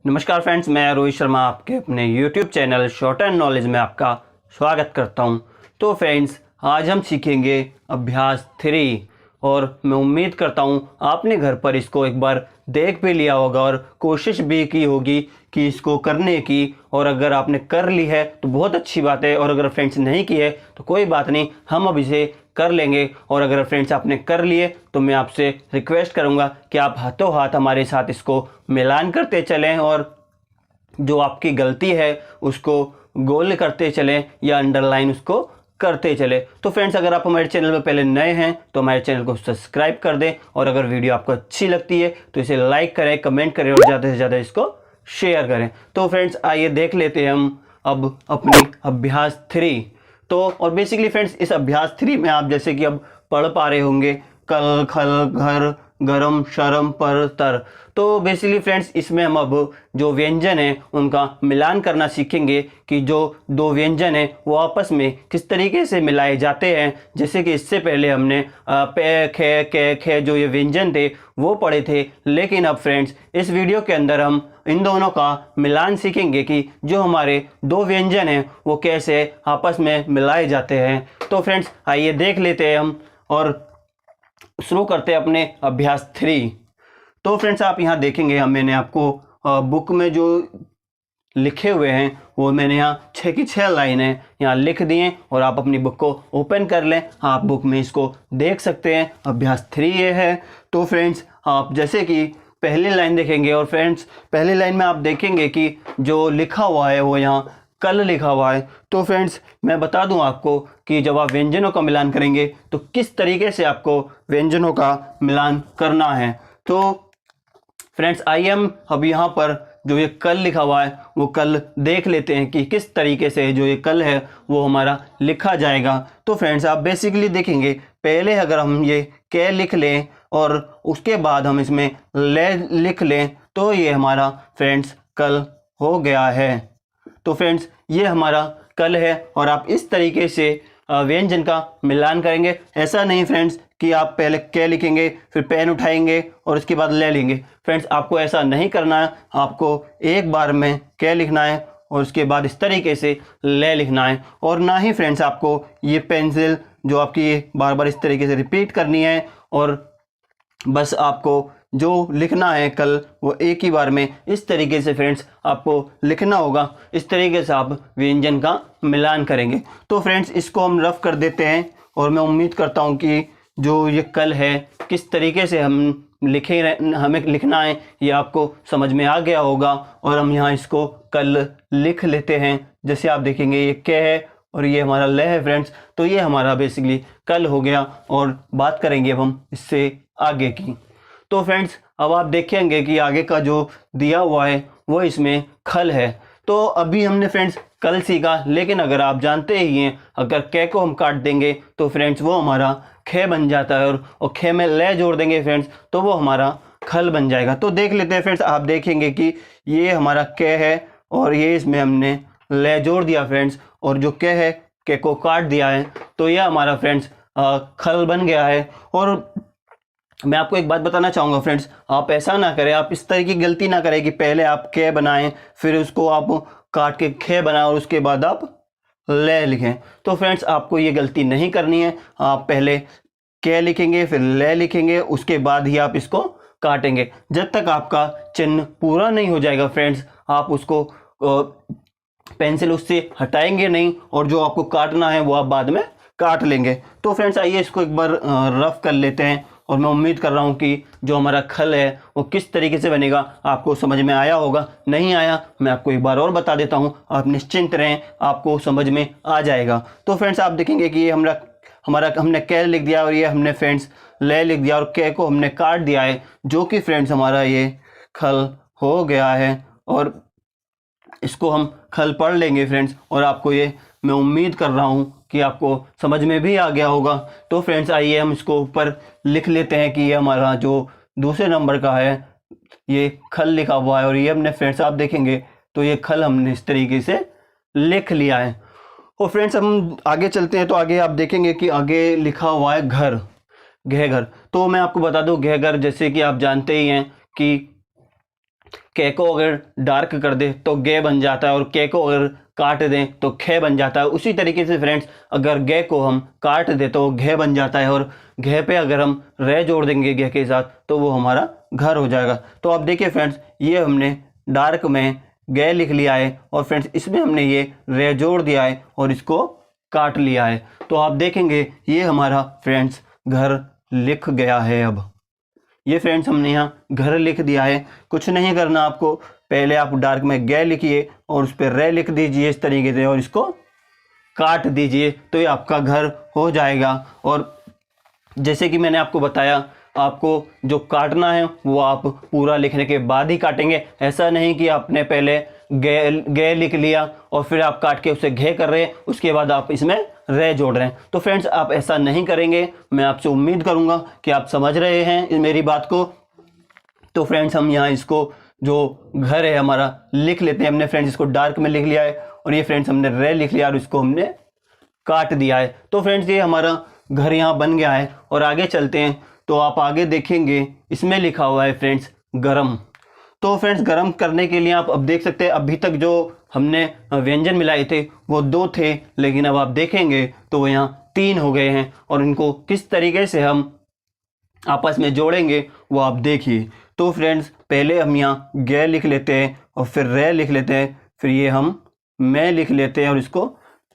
नमस्कार फ्रेंड्स, मैं रोहित शर्मा आपके अपने YouTube channel short and knowledge में आपका स्वागत करता हूं। तो फ्रेंड्स, आज हम सीखेंगे अभ्यास 3 और मैं उम्मीद करता हूं आपने घर पर इसको एक बार देख भी लिया होगा और कोशिश भी की होगी कि इसको करने की। और अगर आपने कर ली है तो बहुत अच्छी बात है, और अगर फ्रेंड्स नहीं की है तो कोई बात नहीं, हम अब इसे कर लेंगे। और अगर फ्रेंड्स आपने कर लिए तो मैं आपसे रिक्वेस्ट करूंगा कि आप हाथों हाथ हमारे साथ इसको मिलान करते चलें और जो आपकी गलती है उसको गोल करते चलें या अंडरलाइन उसको करते चले। तो फ्रेंड्स, अगर आप हमारे चैनल में पहले नए हैं तो हमारे चैनल को सब्सक्राइब कर दें, और अगर वीडियो आपको अच्छी लगती है तो इसे लाइक करें, कमेंट करें और ज़्यादा से ज़्यादा इसको शेयर करें। तो फ्रेंड्स, आइए देख लेते हैं हम अब अपनी अभ्यास 3। तो और बेसिकली फ्रेंड्स, इस अभ्यास 3 में आप जैसे कि अब पढ़ पा रहे होंगे कल, खल, घर, गरम, शरम, पर, तर। तो बेसिकली फ्रेंड्स, इसमें हम अब जो व्यंजन है उनका मिलान करना सीखेंगे कि जो दो व्यंजन है वो आपस में किस तरीके से मिलाए जाते हैं। जैसे कि इससे पहले हमने पे, खे, के, खे जो ये व्यंजन थे वो पढ़े थे, लेकिन अब फ्रेंड्स इस वीडियो के अंदर हम इन दोनों का मिलान सीखेंगे कि जो हमारे दो व्यंजन हैं वो कैसे आपस में मिलाए जाते हैं। तो फ्रेंड्स, आइए देख लेते हैं हम और शुरू करते हैं अपने अभ्यास 3। तो फ्रेंड्स, आप यहाँ देखेंगे मैंने आपको बुक में जो लिखे हुए हैं वो मैंने यहाँ 6 की 6 लाइनें यहाँ लिख दी हैं, और आप अपनी बुक को ओपन कर लें, आप बुक में इसको देख सकते हैं। अभ्यास 3 ये है। तो फ्रेंड्स, आप जैसे कि पहली लाइन देखेंगे, और फ्रेंड्स पहली लाइन में आप देखेंगे कि जो लिखा हुआ है वो यहाँ कल लिखा हुआ है। तो फ्रेंड्स, मैं बता दूं आपको कि जब आप व्यंजनों का मिलान करेंगे तो किस तरीके से आपको व्यंजनों का मिलान करना है। तो फ्रेंड्स, आइए हम अब यहाँ पर जो ये कल लिखा हुआ है वो कल देख लेते हैं कि किस तरीके से जो ये कल है वो हमारा लिखा जाएगा। तो फ्रेंड्स, आप बेसिकली देखेंगे पहले अगर हम ये कै लिख लें और उसके बाद हम इसमें ले लिख लें तो ये हमारा फ्रेंड्स कल हो गया है। तो फ्रेंड्स, ये हमारा कल है, और आप इस तरीके से व्यंजन का मिलान करेंगे। ऐसा नहीं फ्रेंड्स कि आप पहले कै लिखेंगे फिर पेन उठाएंगे और उसके बाद ले लेंगे। फ्रेंड्स, आपको ऐसा नहीं करना है, आपको एक बार में कै लिखना है और उसके बाद इस तरीके से ले लिखना है। और ना ही फ्रेंड्स आपको ये पेंसिल जो आपकी बार बार इस तरीके से रिपीट करनी है, और बस आपको जो लिखना है कल वो एक ही बार में इस तरीके से फ्रेंड्स आपको लिखना होगा। इस तरीके से आप व्यंजन का मिलान करेंगे। तो फ्रेंड्स, इसको हम रफ कर देते हैं, और मैं उम्मीद करता हूँ कि जो ये कल है किस तरीके से हम लिखे हमें लिखना है ये आपको समझ में आ गया होगा। और हम यहाँ इसको कल लिख लेते हैं। जैसे आप देखेंगे ये कै है और ये हमारा ले है फ्रेंड्स, तो ये हमारा बेसिकली कल हो गया। और बात करेंगे अब हम इससे आगे की। तो फ्रेंड्स, अब आप देखेंगे कि आगे का जो दिया हुआ है वो इसमें खल है। तो अभी हमने फ्रेंड्स कल सीखा, लेकिन अगर आप जानते ही हैं अगर कै को हम काट देंगे तो फ्रेंड्स वो हमारा खे बन जाता है, और खे में ले जोड़ देंगे फ्रेंड्स तो वो हमारा खल बन जाएगा। तो देख लेते हैं फ्रेंड्स, आप देखेंगे कि ये हमारा कै है और ये इसमें हमने ले जोड़ दिया फ्रेंड्स, और जो कै है कै को काट दिया है, तो यह हमारा फ्रेंड्स खल बन गया है। और मैं आपको एक बात बताना चाहूँगा फ्रेंड्स, आप ऐसा ना करें, आप इस तरह की गलती ना करें कि पहले आप कै बनाएं फिर उसको आप काट के खे बनाएं और उसके बाद आप ले लिखें। तो फ्रेंड्स, आपको ये गलती नहीं करनी है। आप पहले कै लिखेंगे फिर ले लिखेंगे, उसके बाद ही आप इसको काटेंगे। जब तक आपका चिन्ह पूरा नहीं हो जाएगा फ्रेंड्स, आप उसको पेंसिल उससे हटाएंगे नहीं, और जो आपको काटना है वो आप बाद में काट लेंगे। तो फ्रेंड्स, आइए इसको एक बार रफ कर लेते हैं, और मैं उम्मीद कर रहा हूँ कि जो हमारा खल है वो किस तरीके से बनेगा आपको समझ में आया होगा। नहीं आया मैं आपको एक बार और बता देता हूँ, आप निश्चिंत रहें, आपको समझ में आ जाएगा। तो फ्रेंड्स, आप देखेंगे कि ये हमारा हमने कै लिख दिया और ये हमने फ्रेंड्स ले लिख दिया, और कै को हमने काट दिया है, जो कि फ्रेंड्स हमारा ये खल हो गया है। और इसको हम खल पढ़ लेंगे फ्रेंड्स, और आपको ये मैं उम्मीद कर रहा हूँ कि आपको समझ में भी आ गया होगा। तो फ्रेंड्स, आइए हम इसको ऊपर लिख लेते हैं कि ये हमारा जो दूसरे नंबर का है ये खल लिखा हुआ है, और ये हमने फ्रेंड्स आप देखेंगे तो ये खल हमने इस तरीके से लिख लिया है। और फ्रेंड्स, हम आगे चलते हैं, तो आगे आप देखेंगे कि आगे लिखा हुआ है घर, घेघर। तो मैं आपको बता दूं घेघर, जैसे कि आप जानते ही हैं कि के को अगर डार्क कर दे तो गे बन जाता है, और के को अगर काट दें तो खे बन जाता है। उसी तरीके से फ्रेंड्स अगर गे को हम काट दे तो घे बन जाता है, और घे पे अगर हम रे जोड़ देंगे गे के साथ तो वो हमारा घर हो जाएगा। तो आप देखिए फ्रेंड्स, ये हमने डार्क में गे लिख लिया है, और फ्रेंड्स इसमें हमने ये रे जोड़ दिया है और इसको काट लिया है। तो आप देखेंगे ये हमारा फ्रेंड्स घर लिख गया है। अब ये फ्रेंड्स हमने यहाँ घर लिख दिया है। कुछ नहीं करना आपको, पहले आप डार्क में गे लिखिए और उस पर रे लिख दीजिए इस तरीके से, और इसको काट दीजिए तो ये आपका घर हो जाएगा। और जैसे कि मैंने आपको बताया, आपको जो काटना है वो आप पूरा लिखने के बाद ही काटेंगे। ऐसा नहीं कि आपने पहले गे लिख लिया और फिर आप काट के उसे घे कर रहे हैं, उसके बाद आप इसमें रे जोड़ रहे हैं। तो फ्रेंड्स आप ऐसा नहीं करेंगे। मैं आपसे उम्मीद करूंगा कि आप समझ रहे हैं मेरी बात को। तो फ्रेंड्स हम यहाँ इसको जो घर है हमारा लिख लेते हैं। हमने फ्रेंड्स इसको डार्क में लिख लिया है, और ये फ्रेंड्स हमने रे लिख लिया और इसको हमने काट दिया है। तो फ्रेंड्स ये हमारा घर यहाँ बन गया है। और आगे चलते हैं तो आप आगे देखेंगे इसमें लिखा हुआ है फ्रेंड्स गरम। तो फ्रेंड्स गरम करने के लिए आप अब देख सकते हैं, अभी तक जो हमने व्यंजन मिलाए थे वो 2 थे, लेकिन अब आप देखेंगे तो वो यहाँ 3 हो गए हैं। और इनको किस तरीके से हम आपस में जोड़ेंगे वो आप देखिए। तो फ्रेंड्स पहले हम यहाँ गे लिख लेते हैं और फिर रे लिख लेते हैं, फिर ये हम मैं लिख लेते हैं और इसको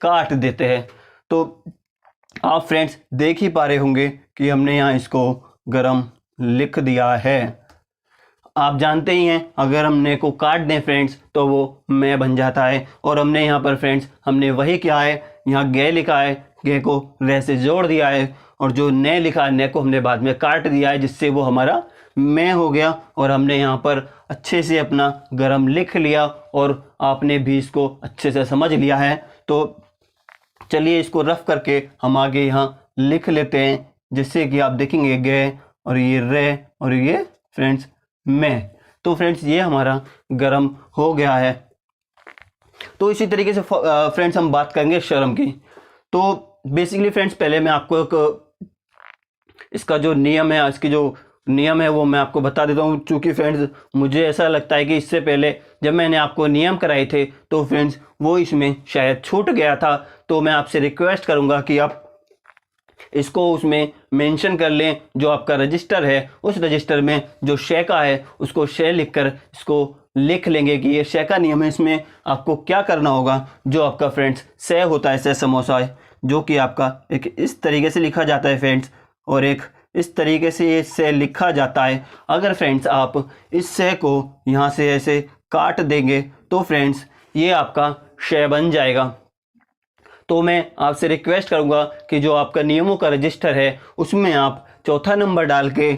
काट देते हैं। तो आप फ्रेंड्स देख ही पा रहे होंगे कि हमने यहाँ इसको गरम लिख दिया है। आप जानते ही हैं अगर हमने को काट दें फ्रेंड्स तो वो मैं बन जाता है। और हमने यहाँ पर फ्रेंड्स हमने वही किया है, यहाँ गे लिखा है, गे को रे से जोड़ दिया है, और जो ने लिखा है ने को हमने बाद में काट दिया है, जिससे वो हमारा मैं हो गया। और हमने यहाँ पर अच्छे से अपना गरम लिख लिया, और आपने भी इसको अच्छे से समझ लिया है। तो चलिए इसको रफ करके हम आगे यहाँ लिख लेते हैं, जिससे कि आप देखेंगे गे और ये रे और ये फ्रेंड्स मैं। तो फ्रेंड्स ये हमारा गरम हो गया है। तो इसी तरीके से फ्रेंड्स हम बात करेंगे शर्म की। तो बेसिकली फ्रेंड्स पहले मैं आपको एक इसका जो नियम है, इसकी जो नियम है वो मैं आपको बता देता हूँ। चूँकि फ्रेंड्स मुझे ऐसा लगता है कि इससे पहले जब मैंने आपको नियम कराए थे तो फ्रेंड्स वो इसमें शायद छूट गया था। तो मैं आपसे रिक्वेस्ट करूँगा कि आप इसको उसमें मेंशन कर लें। जो आपका रजिस्टर है उस रजिस्टर में जो शे का है उसको शे लिखकर इसको लिख लेंगे कि ये शे का नियम है। इसमें आपको क्या करना होगा, जो आपका फ्रेंड्स से होता है, से समोसा है, जो कि आपका एक इस तरीके से लिखा जाता है फ्रेंड्स, और एक इस तरीके से ये से लिखा जाता है। अगर फ्रेंड्स आप इस से को यहाँ से ऐसे काट देंगे तो फ्रेंड्स ये आपका शे बन जाएगा। तो मैं आपसे रिक्वेस्ट करूंगा कि जो आपका नियमों का रजिस्टर है उसमें आप चौथा नंबर डाल के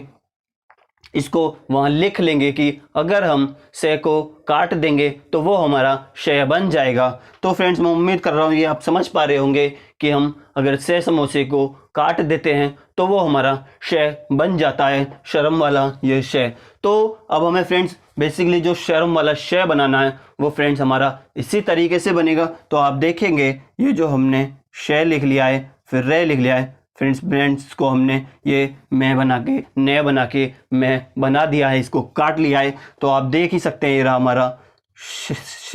इसको वहाँ लिख लेंगे कि अगर हम से को काट देंगे तो वो हमारा शे बन जाएगा। तो फ्रेंड्स मैं उम्मीद कर रहा हूँ ये आप समझ पा रहे होंगे कि हम अगर से समोसे को काट देते हैं तो वो हमारा शे बन जाता है, शर्म वाला ये शे। तो अब हमें फ्रेंड्स बेसिकली जो शर्म वाला शे बनाना है वो फ्रेंड्स हमारा इसी तरीके से बनेगा। तो आप देखेंगे ये जो हमने शे लिख लिया है, फिर रे लिख लिया है, फ्रेंड्स को हमने ये मैं बना के ने बना के मैं बना दिया है, इसको काट लिया है। तो आप देख ही सकते हैं ये रहा हमारा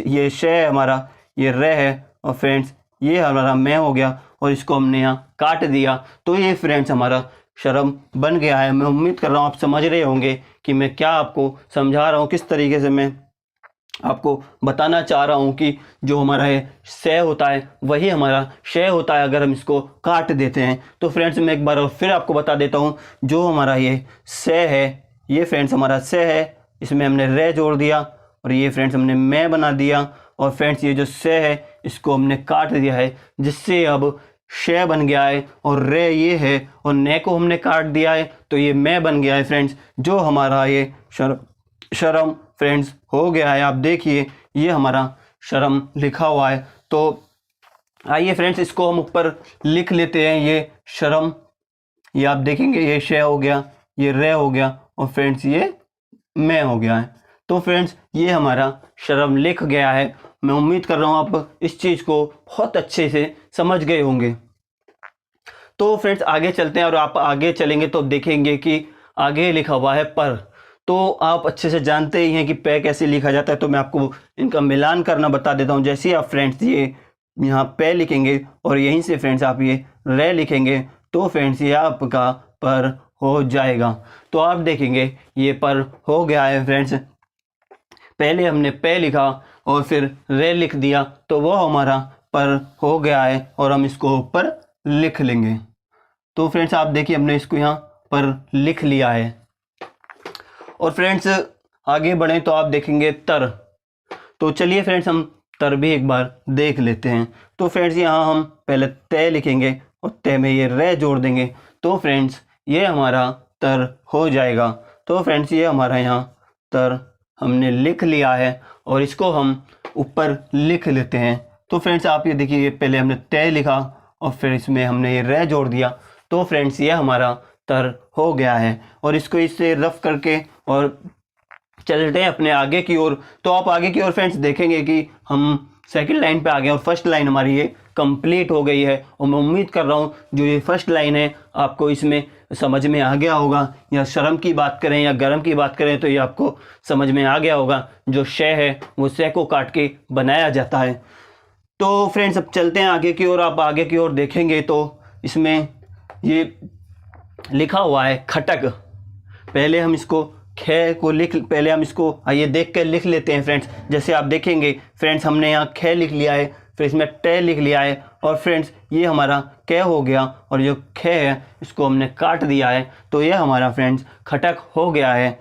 ये शे हमारा, ये रे है, और फ्रेंड्स ये हमारा मैं हो गया, और इसको हमने यहाँ काट दिया। तो ये फ्रेंड्स हमारा शर्म बन गया है। मैं उम्मीद कर रहा हूँ आप समझ रहे होंगे कि मैं क्या आपको समझा रहा हूँ, किस तरीके से मैं आपको बताना चाह रहा हूँ कि जो हमारा ये से होता है वही हमारा शे होता है अगर हम इसको काट देते हैं। तो फ्रेंड्स मैं एक बार और फिर आपको बता देता हूँ, जो हमारा ये से है ये फ्रेंड्स हमारा से है, इसमें हमने रे जोड़ दिया, और ये फ्रेंड्स हमने मैं बना दिया, और फ्रेंड्स ये जो से है इसको हमने काट दिया है, जिससे अब शे बन गया है, और रे ये है, और ने को हमने काट दिया है तो ये मैं बन गया है फ्रेंड्स। जो हमारा ये शर्म फ्रेंड्स हो गया है। आप देखिए ये हमारा शर्म लिखा हुआ है। तो आइए फ्रेंड्स इसको हम ऊपर लिख लेते हैं, ये शर्म, ये आप देखेंगे ये शे हो गया, ये रे हो गया, और फ्रेंड्स ये मैं हो गया है। तो फ्रेंड्स ये हमारा शर्म लिख गया है। मैं उम्मीद कर रहा हूँ आप इस चीज़ को बहुत अच्छे से समझ गए होंगे। तो फ्रेंड्स आगे चलते हैं, और आप आगे चलेंगे तो देखेंगे कि आगे लिखा हुआ है पर। तो आप अच्छे से जानते ही हैं कि पे कैसे लिखा जाता है, तो मैं आपको इनका मिलान करना बता देता हूँ। जैसे ही आप फ्रेंड्स ये यहाँ पे लिखेंगे और यहीं से फ्रेंड्स आप ये रे लिखेंगे, तो फ्रेंड्स ये आपका पर हो जाएगा। तो आप देखेंगे ये पर हो गया है फ्रेंड्स। पहले हमने पे लिखा और फिर रे लिख दिया, तो वो हमारा पर हो गया है और हम इसको ऊपर लिख लेंगे। तो फ्रेंड्स आप देखिए हमने इसको यहाँ पर लिख लिया है। और फ्रेंड्स आगे बढ़ें तो आप देखेंगे तर। तो चलिए फ्रेंड्स हम तर भी एक बार देख लेते हैं। तो फ्रेंड्स यहाँ हम पहले तय लिखेंगे और तय में ये रे जोड़ देंगे, तो फ्रेंड्स ये हमारा तर हो जाएगा। तो फ्रेंड्स ये हमारा यहाँ तर हमने लिख लिया है और इसको हम ऊपर लिख लेते हैं। तो फ्रेंड्स आप ये देखिए, पहले हमने तय लिखा और फिर इसमें हमने ये रे जोड़ दिया, तो फ्रेंड्स ये हमारा तर हो गया है। और इसको इससे रफ करके और चलते हैं अपने आगे की ओर। तो आप आगे की ओर फ्रेंड्स देखेंगे कि हम सेकंड लाइन पे आ गए और फर्स्ट लाइन हमारी ये कंप्लीट हो गई है। और मैं उम्मीद कर रहा हूँ जो ये फर्स्ट लाइन है आपको इसमें समझ में आ गया होगा। या शर्म की बात करें या गरम की बात करें तो ये आपको समझ में आ गया होगा। जो शय है वो शय को काट के बनाया जाता है। तो फ्रेंड्स अब चलते हैं आगे की ओर। आप आगे की ओर देखेंगे तो इसमें ये लिखा हुआ है खटक। पहले हम इसको खे को पहले हम इसको आइए देख कर लिख लेते हैं फ्रेंड्स। जैसे आप देखेंगे फ्रेंड्स हमने यहाँ खे लिख लिया है, फिर इसमें टे लिख लिया है और फ्रेंड्स ये हमारा कै हो गया और जो खे है इसको हमने काट दिया है, तो ये हमारा फ्रेंड्स खटक हो गया है।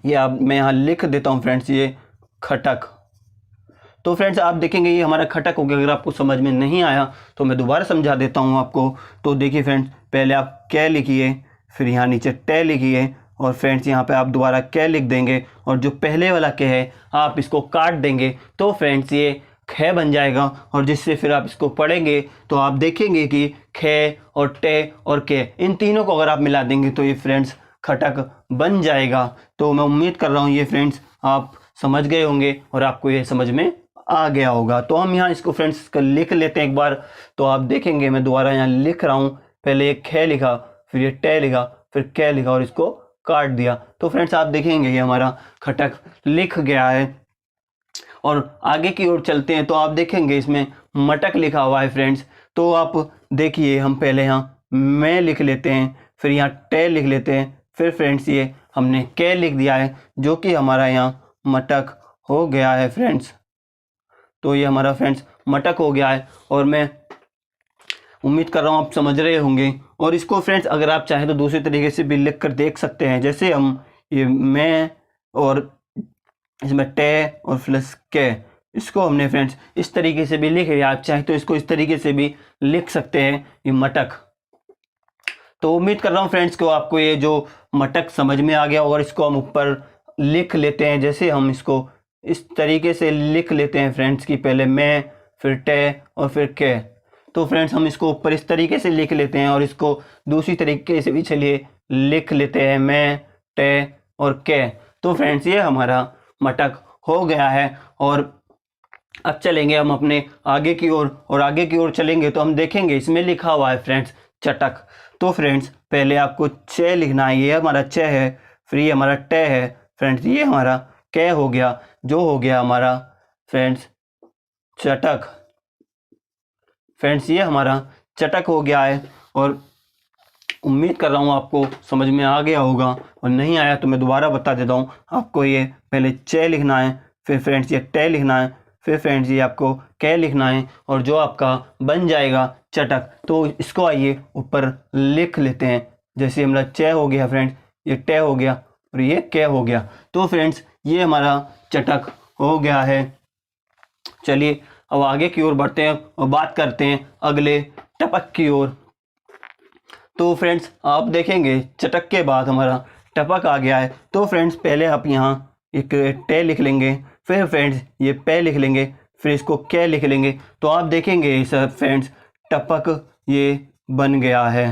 ये आप मैं यहाँ लिख देता हूँ फ्रेंड्स, ये खटक। तो फ्रेंड्स आप देखेंगे ये हमारा खटक हो गया। अगर आपको समझ में नहीं आया तो मैं दोबारा समझा देता हूँ आपको। तो देखिए फ्रेंड्स पहले आप कै लिखिए, फिर यहाँ नीचे टे लिखिए और फ्रेंड्स यहाँ पे आप दोबारा कै लिख देंगे और जो पहले वाला कै है आप इसको काट देंगे, तो फ्रेंड्स ये खे बन जाएगा। और जिससे फिर आप इसको पढ़ेंगे तो आप देखेंगे कि खे और टे और के इन तीनों को अगर आप मिला देंगे तो ये फ्रेंड्स खटक बन जाएगा। तो मैं उम्मीद कर रहा हूँ ये फ्रेंड्स आप समझ गए होंगे और आपको ये समझ में आ गया होगा। तो हम यहाँ इसको फ्रेंड्स लिख लेते हैं एक बार। तो आप देखेंगे मैं दोबारा यहाँ लिख रहा हूँ। पहले ये खे लिखा, फिर ये टे लिखा, फिर कै लिखा और इसको काट दिया। तो फ्रेंड्स आप देखेंगे ये हमारा खटक लिख गया है। और आगे की ओर चलते हैं तो आप देखेंगे इसमें मटक लिखा हुआ है फ्रेंड्स। तो आप देखिए हम पहले यहाँ मैं लिख लेते हैं, फिर यहाँ टे लिख लेते हैं, फिर फ्रेंड्स ये हमने कै लिख दिया है जो कि हमारा यहाँ मटक हो गया है फ्रेंड्स। तो ये हमारा फ्रेंड्स मटक हो गया है और मैं उम्मीद कर रहा हूँ आप समझ रहे होंगे। और इसको फ्रेंड्स अगर आप चाहें तो दूसरे तरीके से भी लिख कर देख सकते हैं। जैसे हम ये मैं और इसमें टे और प्लस के, इसको हमने फ्रेंड्स इस तरीके से भी लिखे। आप चाहें तो इसको इस तरीके से भी लिख सकते हैं, ये मटक। तो उम्मीद कर रहा हूँ फ्रेंड्स को आपको ये जो मटक समझ में आ गया और इसको हम ऊपर लिख लेते हैं। जैसे हम इसको इस तरीके से लिख लेते हैं फ्रेंड्स की पहले मैं, फिर टे और फिर के। तो फ्रेंड्स हम इसको ऊपर इस तरीके से लिख लेते हैं और इसको दूसरी तरीके से भी चलिए लिख लेते हैं, मैं टे और के। तो फ्रेंड्स ये हमारा मटक हो गया है। और अब चलेंगे हम अपने आगे की ओर और आगे की ओर चलेंगे तो हम देखेंगे इसमें लिखा हुआ है फ्रेंड्स चटक। तो फ्रेंड्स पहले आपको च लिखना है, ये हमारा च है, फिर ये हमारा टे है फ्रेंड्स, ये हमारा कै हो गया जो हो गया हमारा फ्रेंड्स चटक। फ्रेंड्स ये हमारा चटक हो गया है और उम्मीद कर रहा हूँ आपको समझ में आ गया होगा। और नहीं आया तो मैं दोबारा बता देता हूँ आपको। ये पहले च लिखना है, फिर फ्रेंड्स ये टे लिखना है, फिर फ्रेंड्स ये आपको कै लिखना है और जो आपका बन जाएगा चटक। तो इसको आइए ऊपर लिख लेते हैं। जैसे हमारा च हो गया फ्रेंड्स, ये टे हो गया और ये कै हो गया। तो फ्रेंड्स ये हमारा चटक हो गया है। चलिए अब आगे की ओर बढ़ते हैं और बात करते हैं अगले टपक की ओर। तो फ्रेंड्स आप देखेंगे चटक के बाद हमारा टपक आ गया है। तो फ्रेंड्स पहले आप यहाँ एक टे लिख लेंगे, फिर फ्रेंड्स ये पे लिख लेंगे, फिर इसको कै लिख लेंगे। तो आप देखेंगे सर फ्रेंड्स टपक ये बन गया है।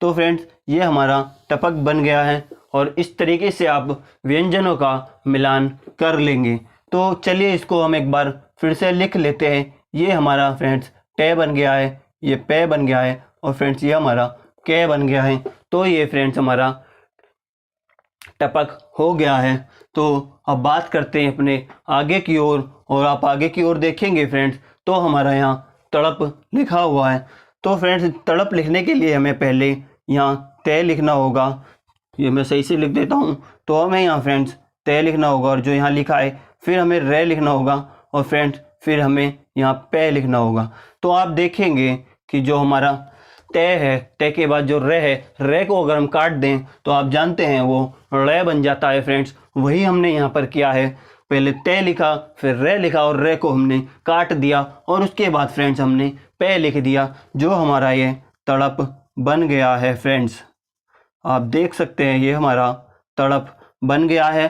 तो फ्रेंड्स ये हमारा टपक बन गया है और इस तरीके से आप व्यंजनों का मिलान कर लेंगे। तो चलिए इसको हम एक बार फिर से लिख लेते हैं। ये हमारा फ्रेंड्स टे बन गया है, ये पे बन गया है और फ्रेंड्स ये हमारा कै बन गया है। तो ये फ्रेंड्स हमारा टपक हो गया है। तो अब बात करते हैं अपने आगे की ओर, और आप आगे की ओर देखेंगे फ्रेंड्स तो हमारा यहाँ तड़प लिखा हुआ है। तो फ्रेंड्स तड़प लिखने के लिए हमें पहले यहाँ तय लिखना होगा। ये मैं सही से लिख देता हूँ। तो हमें यहाँ फ्रेंड्स तय लिखना होगा, और जो यहाँ लिखा है फिर हमें रे लिखना होगा, और फ्रेंड्स फिर हमें यहाँ पे लिखना होगा। तो आप देखेंगे कि जो हमारा तय है, तय के बाद जो रे है, रे को अगर हम काट दें तो आप जानते हैं वो रे बन जाता है फ्रेंड्स। वही हमने यहाँ पर किया है, पहले तय लिखा, फिर रे लिखा, और रे को हमने काट दिया, और उसके बाद फ्रेंड्स हमने पे लिख दिया, जो हमारा ये तड़प बन गया है फ्रेंड्स। आप देख सकते हैं ये हमारा तड़प बन गया है।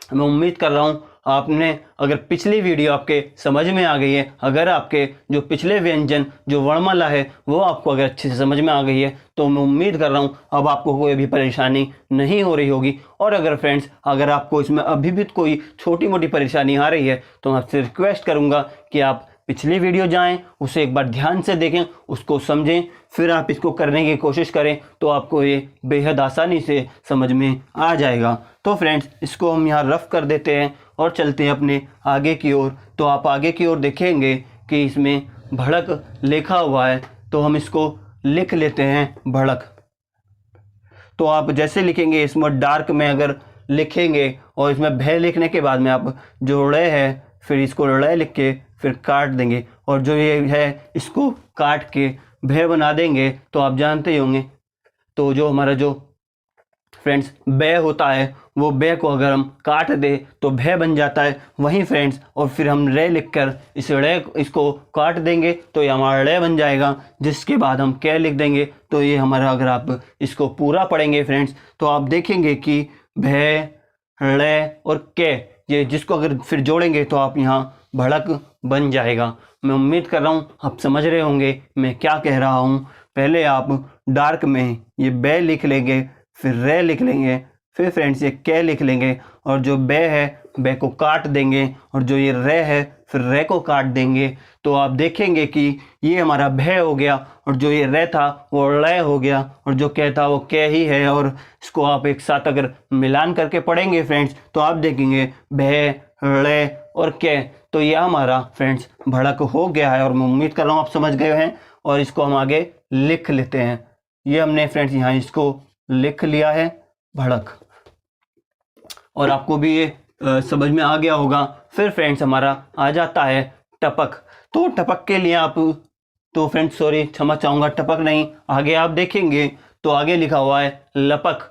मैं उम्मीद कर रहा हूँ आपने, अगर पिछली वीडियो आपके समझ में आ गई है, अगर आपके जो पिछले व्यंजन जो वर्णमाला है वो आपको अगर अच्छे से समझ में आ गई है, तो मैं उम्मीद कर रहा हूँ अब आपको कोई भी परेशानी नहीं हो रही होगी। और अगर फ्रेंड्स अगर आपको इसमें अभी भी कोई छोटी मोटी परेशानी आ रही है, तो मैं आपसे रिक्वेस्ट करूँगा कि आप पिछली वीडियो जाएं, उसे एक बार ध्यान से देखें, उसको समझें, फिर आप इसको करने की कोशिश करें, तो आपको ये बेहद आसानी से समझ में आ जाएगा। तो फ्रेंड्स इसको हम यहाँ रफ कर देते हैं और चलते हैं अपने आगे की ओर। तो आप आगे की ओर देखेंगे कि इसमें भड़क लिखा हुआ है, तो हम इसको लिख लेते हैं भड़क। तो आप जैसे लिखेंगे इसमें डार्क में अगर लिखेंगे, और इसमें भय लिखने के बाद में आप जो ड़ है फिर इसको ड़ लिख के फिर काट देंगे, और जो ये है इसको काट के भय बना देंगे। तो आप जानते ही होंगे, तो जो हमारा जो फ्रेंड्स बे होता है, वो बे को अगर हम काट दे तो भय बन जाता है। वहीं फ्रेंड्स और फिर हम रे लिखकर इस रे इसको काट देंगे तो ये हमारा रे बन जाएगा, जिसके बाद हम कै लिख देंगे। तो ये हमारा, अगर आप इसको पूरा पढ़ेंगे फ्रेंड्स, तो आप देखेंगे कि भय, रे और कै, ये जिसको अगर फिर जोड़ेंगे तो आप यहाँ भड़क बन जाएगा। मैं उम्मीद कर रहा हूँ आप समझ रहे होंगे मैं क्या कह रहा हूँ। पहले आप डार्क में ये बे लिख लेंगे, फिर रे लिख लेंगे, फिर फ्रेंड्स ये कै लिख लेंगे, और जो बे है बे को काट देंगे, और जो ये रे है फिर रे को काट देंगे। तो आप देखेंगे कि ये हमारा भय हो गया, और जो ये रे था वो रे हो गया, और जो कै था वो कै ही है। और इसको आप एक साथ अगर मिलान करके पढ़ेंगे फ्रेंड्स, तो आप देखेंगे भय, रे और कै, तो ये हमारा फ्रेंड्स भड़क हो गया है। और मैं उम्मीद कर रहा हूँ आप समझ गए हैं, और इसको हम आगे लिख लेते हैं। ये हमने फ्रेंड्स यहाँ इसको लिख लिया है भड़क, और आपको भी ये समझ में आ गया होगा। फिर फ्रेंड्स हमारा आ जाता है टपक। तो टपक के लिए आप, तो फ्रेंड्स सॉरी क्षमा चाहूँगा, टपक नहीं, आगे आप देखेंगे तो आगे लिखा हुआ है लपक।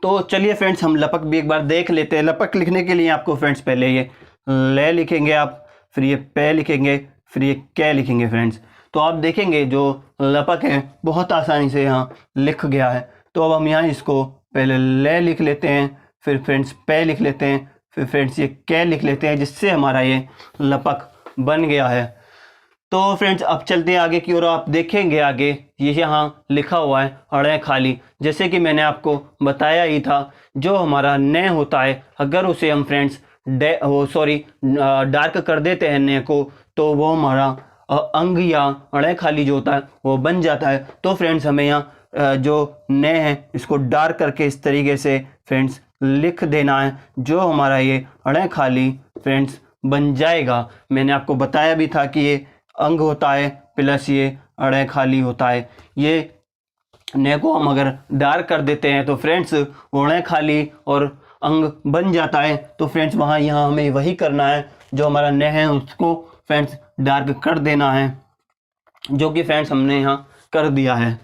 तो चलिए फ्रेंड्स हम लपक भी एक बार देख लेते हैं। लपक लिखने के लिए आपको फ्रेंड्स पहले ये ले लिखेंगे आप, फिर ये पे लिखेंगे, फिर ये कै लिखेंगे फ्रेंड्स। तो आप देखेंगे जो लपक है बहुत आसानी से यहाँ लिख गया है। तो अब हम यहाँ इसको पहले ले लिख लेते हैं, फिर फ्रेंड्स पे लिख लेते हैं, फिर फ्रेंड्स ये कै लिख लेते हैं, जिससे हमारा ये लपक बन गया है। तो फ्रेंड्स अब चलते हैं आगे की ओर। आप देखेंगे आगे ये यहाँ लिखा हुआ है अड़े खाली। जैसे कि मैंने आपको बताया ही था, जो हमारा न होता है अगर उसे हम फ्रेंड्स डार्क कर देते हैं न को, तो वो हमारा अंग या अड़े खाली जो होता है वो बन जाता है। तो फ्रेंड्स हमें यहाँ जो न है इसको डार्क करके इस तरीके से फ्रेंड्स लिख देना है, जो हमारा ये अड़े खाली फ्रेंड्स बन जाएगा। मैंने आपको बताया भी था कि ये अंग होता है प्लस ये अड़े खाली होता है। ये न को हम अगर डार्क कर देते हैं तो फ्रेंड्स वो अड़े खाली और अंग बन जाता है। तो फ्रेंड्स वहाँ यहाँ हमें वही करना है, जो हमारा न है उसको फ्रेंड्स डार्क कर देना है, जो कि फ्रेंड्स हमने यहाँ कर दिया है।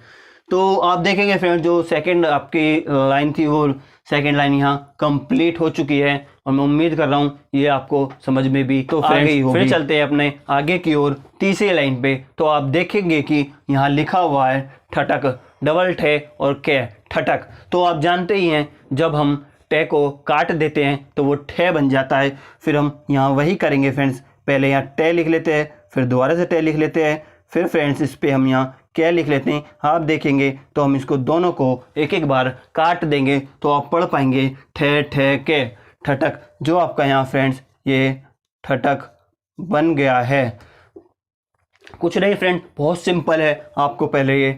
तो आप देखेंगे फ्रेंड्स जो सेकंड आपकी लाइन थी वो सेकंड लाइन यहाँ कंप्लीट हो चुकी है, और मैं उम्मीद कर रहा हूँ ये आपको समझ में भी तो आ गई होगी। फिर चलते हैं अपने आगे की ओर तीसरी लाइन पे। तो आप देखेंगे कि यहाँ लिखा हुआ है ठटक, डबल ठे और कै, ठटक। तो आप जानते ही हैं जब हम टे को काट देते हैं तो वो ठे बन जाता है। फिर हम यहाँ वही करेंगे फ्रेंड्स, पहले यहाँ टे लिख लेते हैं, फिर दोबारा से टे लिख लेते हैं, फिर फ्रेंड्स इस पे हम यहाँ क्या लिख लेते हैं। आप देखेंगे तो हम इसको दोनों को एक एक बार काट देंगे, तो आप पढ़ पाएंगे ठे ठे के, ठटक। जो आपका यहाँ फ्रेंड्स ये ठटक बन गया है। कुछ नहीं फ्रेंड, बहुत सिंपल है। आपको पहले ये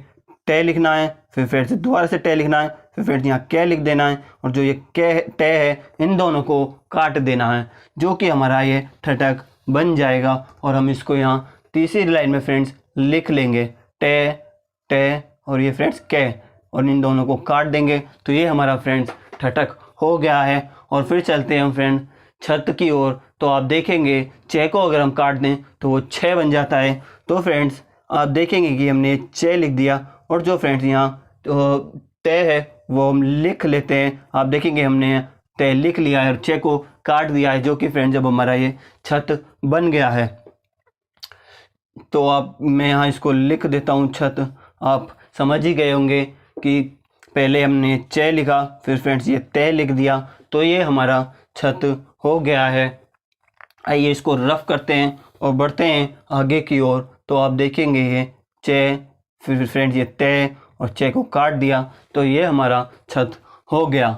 टे लिखना है, फिर से दोबारा से टे लिखना है, फिर फ्रेंड्स यहाँ कै लिख देना है और जो ये कै टे है इन दोनों को काट देना है, जो कि हमारा ये ठटक बन जाएगा। और हम इसको यहाँ तीसरी लाइन में फ्रेंड्स लिख लेंगे टे टे और ये फ्रेंड्स कै, और इन दोनों को काट देंगे तो ये हमारा फ्रेंड्स ठटक हो गया है। और फिर चलते हैं हम फ्रेंड छत की ओर, तो आप देखेंगे चे को अगर हम काट दें तो वो 6 बन जाता है। तो फ्रेंड्स आप देखेंगे कि हमने 6 लिख दिया और जो फ्रेंड्स यहाँ तो तय है वो हम लिख लेते हैं। आप देखेंगे हमने तय लिख लिया है और 6 को काट दिया है, जो कि फ्रेंड्स जब हमारा ये छत बन गया है। तो आप मैं यहाँ इसको लिख देता हूँ छत। आप समझ ही गए होंगे कि पहले हमने चे लिखा, फिर फ्रेंड्स ये तय लिख दिया, तो ये हमारा छत हो गया है। आइए इसको रफ करते हैं और बढ़ते हैं आगे की ओर। तो आप देखेंगे ये चे, फिर फ्रेंड्स ये तय और चे को काट दिया, तो ये हमारा छत हो गया।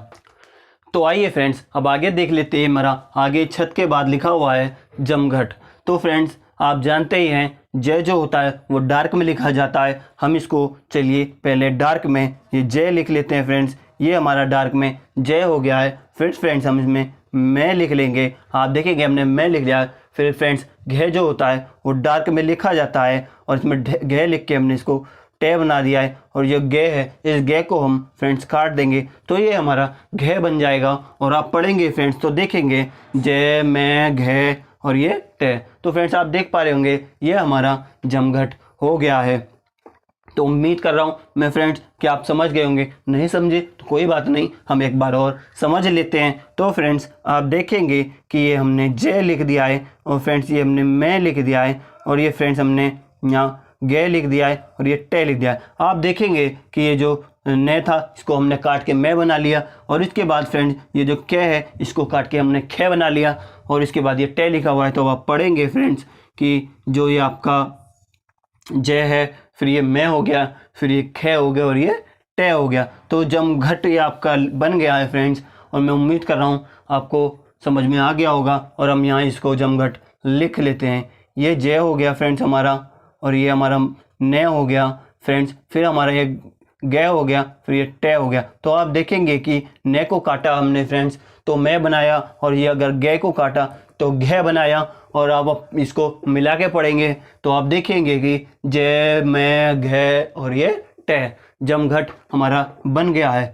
तो आइए फ्रेंड्स अब आगे देख लेते हैं। हमारा आगे छत के बाद लिखा हुआ है जमघट। तो फ्रेंड्स आप जानते ही हैं जय जो होता है वो डार्क में लिखा जाता है। हम इसको चलिए पहले डार्क में ये जय लिख लेते हैं फ्रेंड्स। ये हमारा डार्क में जय हो गया है। फिर फ्रेंड्स हम इसमें मैं लिख लेंगे। आप देखेंगे हमने मैं लिख दिया। फिर फ्रेंड्स घे जो होता है वो डार्क में लिखा जाता है और इसमें घे लिख के हमने इसको टे बना दिया है। और ये गे है, इस गे को हम फ्रेंड्स काट देंगे तो ये हमारा घे बन जाएगा। और आप पढ़ेंगे फ्रेंड्स तो देखेंगे जय मैं घे और ये टे। तो फ्रेंड्स आप देख पा रहे होंगे ये हमारा जमघट हो गया है। तो उम्मीद कर रहा हूँ मैं फ्रेंड्स कि आप समझ गए होंगे। नहीं समझे तो कोई बात नहीं, हम एक बार और समझ लेते हैं। तो फ्रेंड्स आप देखेंगे कि ये हमने जे लिख दिया है और फ्रेंड्स ये हमने मैं लिख दिया है और ये फ्रेंड्स हमने यहाँ गे लिख दिया है और ये टे लिख दिया है। आप देखेंगे कि ये जो ने था इसको हमने काट के मैं बना लिया और इसके बाद फ्रेंड्स ये जो कै है इसको काट के हमने खे बना लिया और इसके बाद ये टे लिखा हुआ है। तो आप पढ़ेंगे फ्रेंड्स कि जो ये आपका जय है, फिर ये मैं हो गया, फिर ये खे हो गया और ये टे हो गया। तो जमघट ये आपका बन गया है फ्रेंड्स। और मैं उम्मीद कर रहा हूँ आपको समझ में आ गया होगा। और हम यहाँ इसको जमघट लिख लेते हैं। ये जय हो गया फ्रेंड्स हमारा और ये हमारा ने हो गया फ्रेंड्स। फिर हमारा ये गे हो गया, फिर ये टे हो गया। तो आप देखेंगे कि ने को काटा हमने फ्रेंड्स तो मैं बनाया और ये अगर गे को काटा तो घे बनाया। और अब आप इसको मिला के पढ़ेंगे तो आप देखेंगे कि जय मैं घे और ये टे जमघट हमारा बन गया है।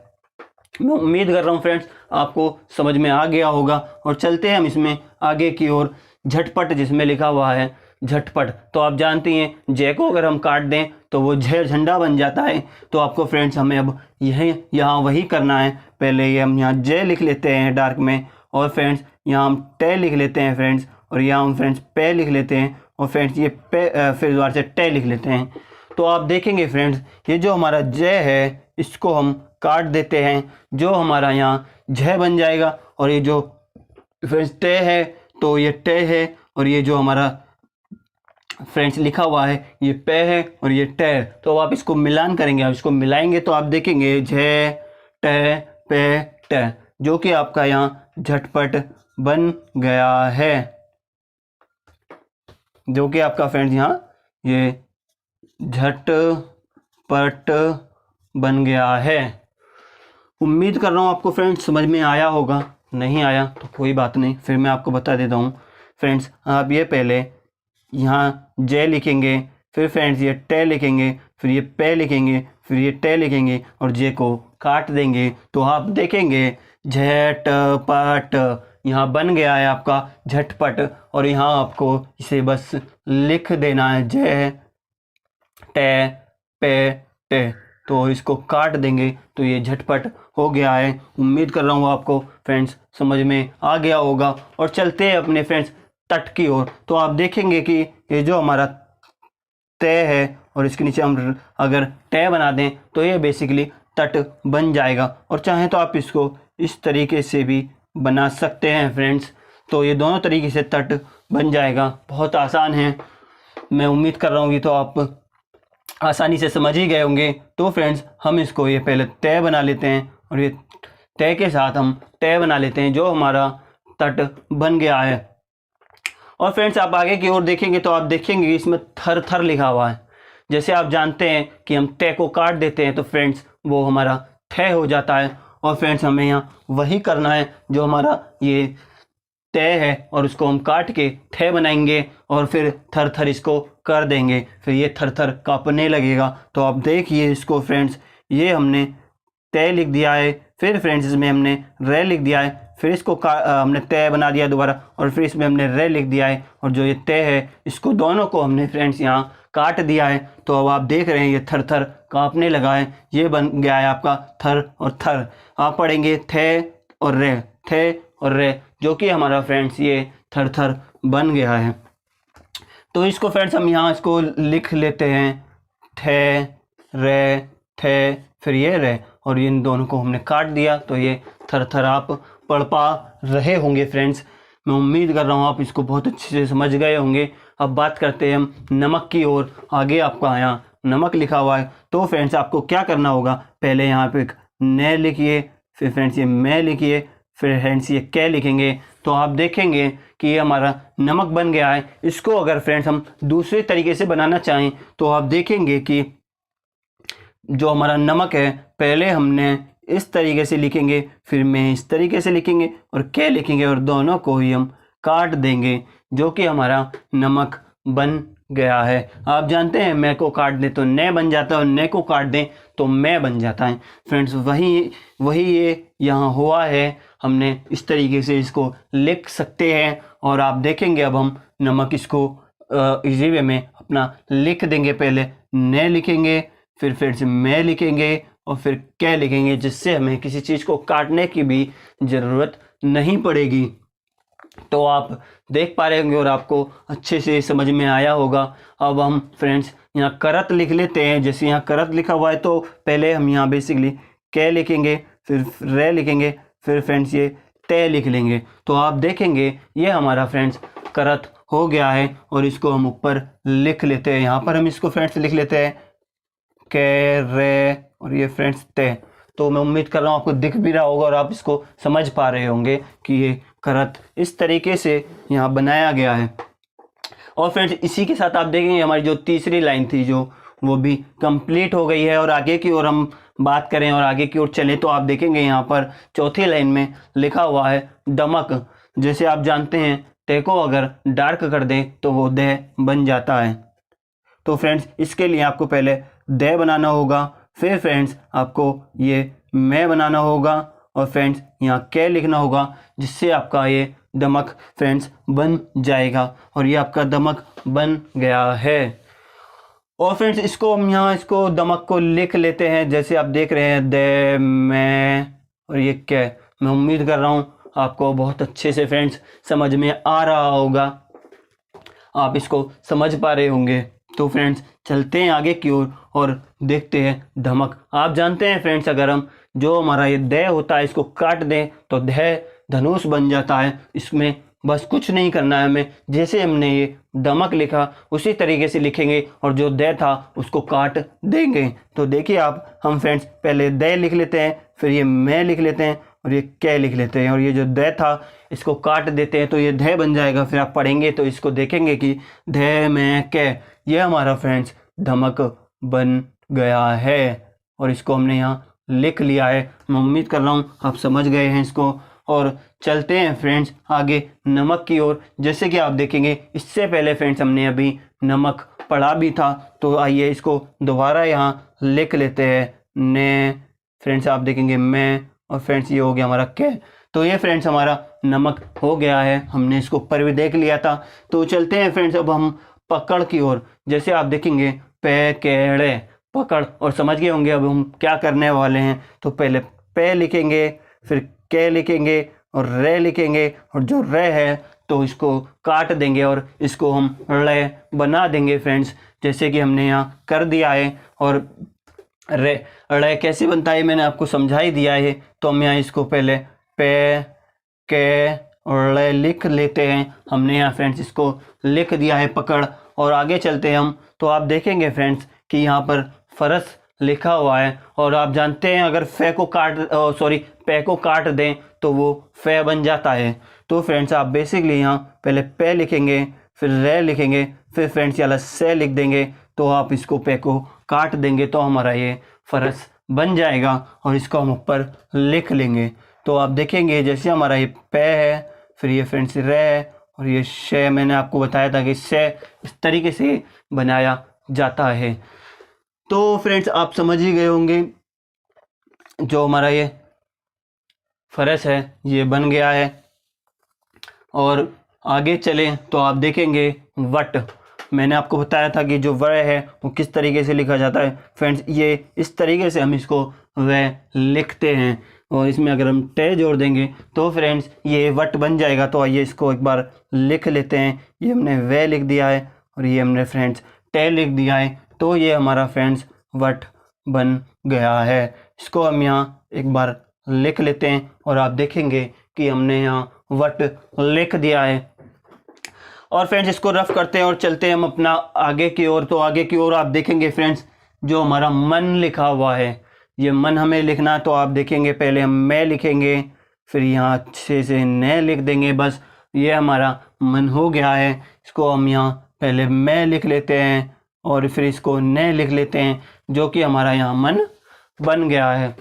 मैं उम्मीद कर रहा हूँ फ्रेंड्स आपको समझ में आ गया होगा। और चलते हैं हम इसमें आगे की ओर। झटपट जिसमें लिखा हुआ है झटपट, तो आप जानती हैं जय को अगर हम काट दें तो वो जय झंडा बन जाता है। तो आपको फ्रेंड्स हमें अब यहाँ वही करना है। पहले ये हम यहाँ जय लिख लेते हैं डार्क में और फ्रेंड्स यहाँ हम टे लिख लेते हैं फ्रेंड्स और यहाँ हम फ्रेंड्स पे लिख लेते हैं और फ्रेंड्स ये पे फिर दोबारा से टे लिख लेते हैं। तो आप देखेंगे फ्रेंड्स ये जो हमारा जय है इसको हम काट देते हैं, जो हमारा यहाँ जय बन जाएगा। और ये जो फ्रेंड्स टे है तो ये टे है और ये जो हमारा फ्रेंड्स लिखा हुआ है ये पे है और ये टे है। तो आप इसको मिलान करेंगे, आप इसको मिलाएंगे तो आप देखेंगे जय टे पे टे, जो कि आपका यहाँ झटपट बन गया है, जो कि आपका फ्रेंड्स यहाँ ये झटपट बन गया है। उम्मीद कर रहा हूँ आपको फ्रेंड्स समझ में आया होगा। नहीं आया तो कोई बात नहीं, फिर मैं आपको बता देता हूँ फ्रेंड्स। आप ये पहले यहाँ जे लिखेंगे, फिर फ्रेंड्स ये टे लिखेंगे, फिर ये पे लिखेंगे, फिर ये टे लिखेंगे और जे को काट देंगे तो आप देखेंगे झटपट यहाँ बन गया है आपका झटपट। और यहाँ आपको इसे बस लिख देना है जय टे पे टे, तो इसको काट देंगे तो ये झटपट हो गया है। उम्मीद कर रहा हूँ आपको फ्रेंड्स समझ में आ गया होगा। और चलते हैं अपने फ्रेंड्स तट की ओर। तो आप देखेंगे कि ये जो हमारा तय है और इसके नीचे हम अगर टे बना दें तो ये बेसिकली तट बन जाएगा। और चाहें तो आप इसको इस तरीके से भी बना सकते हैं फ्रेंड्स। तो ये दोनों तरीके से तट बन जाएगा, बहुत आसान है। मैं उम्मीद कर रहा हूँ ये तो आप आसानी से समझ ही गए होंगे। तो फ्रेंड्स हम इसको ये पहले तय बना लेते हैं और ये तय के साथ हम तय बना लेते हैं, जो हमारा तट बन गया है। और फ्रेंड्स आप आगे की ओर देखेंगे तो आप देखेंगे इसमें थर थर लिखा हुआ है। जैसे आप जानते हैं कि हम तय को काट देते हैं तो फ्रेंड्स वो हमारा थे हो जाता है। और फ्रेंड्स हमें यहाँ वही करना है जो हमारा ये तय है, और उसको हम काट के थे बनाएंगे और फिर थर थर इसको कर देंगे, फिर ये थर थर कांपने लगेगा। तो आप देखिए इसको फ्रेंड्स, ये हमने तय लिख दिया है, फिर फ्रेंड्स इसमें हमने रे लिख दिया है, फिर इसको हमने तय बना दिया दोबारा, और फिर इसमें हमने रे लिख दिया है, और जो ये तय है इसको दोनों को हमने फ्रेंड्स यहाँ काट दिया है। तो अब आप देख रहे हैं ये थर थर कांपने लगा है, ये बन गया है आपका थर और थर। आप पढ़ेंगे थे और रे, थे और रे, जो कि हमारा फ्रेंड्स ये थर थर बन गया है। तो इसको फ्रेंड्स हम यहाँ इसको लिख लेते हैं, थे रे थे, फिर ये रे, और इन दोनों को हमने काट दिया। तो ये थर थर आप पढ़ पा रहे होंगे फ्रेंड्स। मैं उम्मीद कर रहा हूँ आप इसको बहुत अच्छे से समझ गए होंगे। अब बात करते हैं हम नमक की ओर। आगे आपका यहाँ नमक लिखा हुआ है। तो फ्रेंड्स आपको क्या करना होगा, पहले यहाँ पे एक न लिखिए, फिर फ्रेंड्स ये मैं लिखिए, फिर फ्रेंड्स ये कै लिखेंगे। तो आप देखेंगे कि ये हमारा नमक बन गया है। इसको अगर फ्रेंड्स हम दूसरे तरीके से बनाना चाहें तो आप देखेंगे कि जो हमारा नमक है पहले हमने इस तरीके से लिखेंगे, फिर मैं इस तरीके से लिखेंगे और कै लिखेंगे, और दोनों को ही हम काट देंगे, जो कि हमारा नमक बन गया है। आप जानते हैं मैं को काट दें तो ने बन जाता है, और ने को काट दें तो मैं बन जाता है। फ्रेंड्स वही ये यहाँ हुआ है। हमने इस तरीके से इसको लिख सकते हैं, और आप देखेंगे अब हम नमक इसको इजी वे में अपना लिख देंगे। पहले ने लिखेंगे, फिर से मैं लिखेंगे, और फिर कै लिखेंगे, जिससे हमें किसी चीज़ को काटने की भी ज़रूरत नहीं पड़ेगी। तो आप देख पा रहे होंगे और आपको अच्छे से समझ में आया होगा। अब हम फ्रेंड्स यहाँ करत लिख लेते हैं। जैसे यहाँ करत लिखा हुआ है तो पहले हम यहाँ बेसिकली कै लिखेंगे, फिर रे लिखेंगे, फिर फ्रेंड्स ये तय लिख लेंगे। तो आप देखेंगे ये हमारा फ्रेंड्स करत हो गया है, और इसको हम ऊपर लिख लेते हैं। यहाँ पर हम इसको फ्रेंड्स लिख लेते हैं कै रे और ये फ्रेंड्स तय। तो मैं उम्मीद कर रहा हूँ आपको दिख भी रहा होगा और आप इसको समझ पा रहे होंगे कि ये करत इस तरीके से यहाँ बनाया गया है। और फ्रेंड्स इसी के साथ आप देखेंगे हमारी जो तीसरी लाइन थी जो वो भी कंप्लीट हो गई है। और आगे की ओर हम बात करें और आगे की ओर चलें तो आप देखेंगे यहाँ पर चौथी लाइन में लिखा हुआ है दमक। जैसे आप जानते हैं ते को अगर डार्क कर दें तो वो दह बन जाता है। तो फ्रेंड्स इसके लिए आपको पहले दह बनाना होगा, फिर फ्रेंड्स आपको ये मैं बनाना होगा, और फ्रेंड्स यहाँ कै लिखना होगा, जिससे आपका ये दमक फ्रेंड्स बन जाएगा। और ये आपका दमक बन गया है। और फ्रेंड्स इसको हम यहाँ इसको दमक को लिख लेते हैं। जैसे आप देख रहे हैं दे मैं और ये कै। मैं उम्मीद कर रहा हूँ आपको बहुत अच्छे से फ्रेंड्स समझ में आ रहा होगा, आप इसको समझ पा रहे होंगे। तो फ्रेंड्स चलते हैं आगे की ओर और देखते हैं धमक। आप जानते हैं फ्रेंड्स अगर हम जो हमारा ये दह होता है इसको काट दें तो दह धनुष बन जाता है। इसमें बस कुछ नहीं करना है हमें, जैसे हमने ये दमक लिखा उसी तरीके से लिखेंगे और जो दह था उसको काट देंगे। तो देखिए आप, हम फ्रेंड्स पहले दह लिख लेते हैं, फिर ये मैं लिख लेते हैं और ये कै लिख लेते हैं, और ये जो दह था इसको काट देते हैं तो ये दह बन जाएगा। फिर आप पढ़ेंगे तो इसको देखेंगे कि दह मैं कै, ये हमारा फ्रेंड्स धमक बन गया है। और इसको हमने यहाँ लिख लिया है। मैं उम्मीद कर रहा हूँ आप समझ गए हैं इसको। और चलते हैं फ्रेंड्स आगे नमक की ओर। जैसे कि आप देखेंगे इससे पहले फ्रेंड्स हमने अभी नमक पढ़ा भी था, तो आइए इसको दोबारा यहाँ लिख लेते हैं। ने फ्रेंड्स आप देखेंगे मैं, और फ्रेंड्स ये हो गया हमारा कै। तो ये फ्रेंड्स हमारा नमक हो गया है, हमने इसको ऊपर भी देख लिया था। तो चलते हैं फ्रेंड्स अब हम पकड़ की ओर। जैसे आप देखेंगे पे केड़े पकड़, और समझ गए होंगे अब हम क्या करने वाले हैं। तो पहले पे लिखेंगे, फिर कै लिखेंगे और रे लिखेंगे, और जो रे है तो इसको काट देंगे और इसको हम रे बना देंगे फ्रेंड्स, जैसे कि हमने यहाँ कर दिया है। और रे कैसे बनता है मैंने आपको समझा ही दिया है। तो हम यहाँ इसको पहले पे कै और रे लिख लेते हैं। हमने यहाँ फ्रेंड्स इसको लिख दिया है पकड़। और आगे चलते हैं हम, तो आप देखेंगे फ्रेंड्स कि यहाँ पर फरस लिखा हुआ है। और आप जानते हैं अगर पे को काट दें तो वो फे बन जाता है। तो फ्रेंड्स आप बेसिकली यहाँ पहले पे लिखेंगे, फिर रे लिखेंगे, फिर फ्रेंड्स यहाँ से लिख देंगे। तो आप इसको पे को काट देंगे तो हमारा ये फरस बन जाएगा और इसको हम ऊपर लिख लेंगे। तो आप देखेंगे जैसे हमारा ये पे है, फिर ये फ्रेंड्स रे है और ये शे, मैंने आपको बताया था कि शे इस तरीके से बनाया जाता है। तो फ्रेंड्स आप समझ ही गए होंगे, जो हमारा ये फरस है ये बन गया है। और आगे चलें तो आप देखेंगे वट, मैंने आपको बताया था कि जो व है वो किस तरीके से लिखा जाता है। फ्रेंड्स ये इस तरीके से हम इसको व लिखते हैं और इसमें अगर हम टे जोड़ देंगे तो फ्रेंड्स ये वट बन जाएगा। तो आइए इसको एक बार लिख लेते हैं। ये हमने व लिख दिया है और ये हमने फ्रेंड्स टे लिख दिया है। तो ये हमारा फ्रेंड्स वट बन गया है। इसको हम यहाँ एक बार लिख लेते हैं और आप देखेंगे कि हमने यहाँ वट लिख दिया है। और फ्रेंड्स इसको रफ करते हैं और चलते हैं हम अपना आगे की ओर। तो आगे की ओर आप देखेंगे फ्रेंड्स जो हमारा मन लिखा हुआ है, ये मन हमें लिखना है। तो आप देखेंगे पहले हम मैं लिखेंगे, फिर यहाँ अच्छे से न लिख देंगे। बस ये हमारा मन हो गया है। इसको हम यहाँ पहले मैं लिख लेते हैं और फिर इसको न लिख लेते हैं, जो कि हमारा यहाँ मन बन गया है।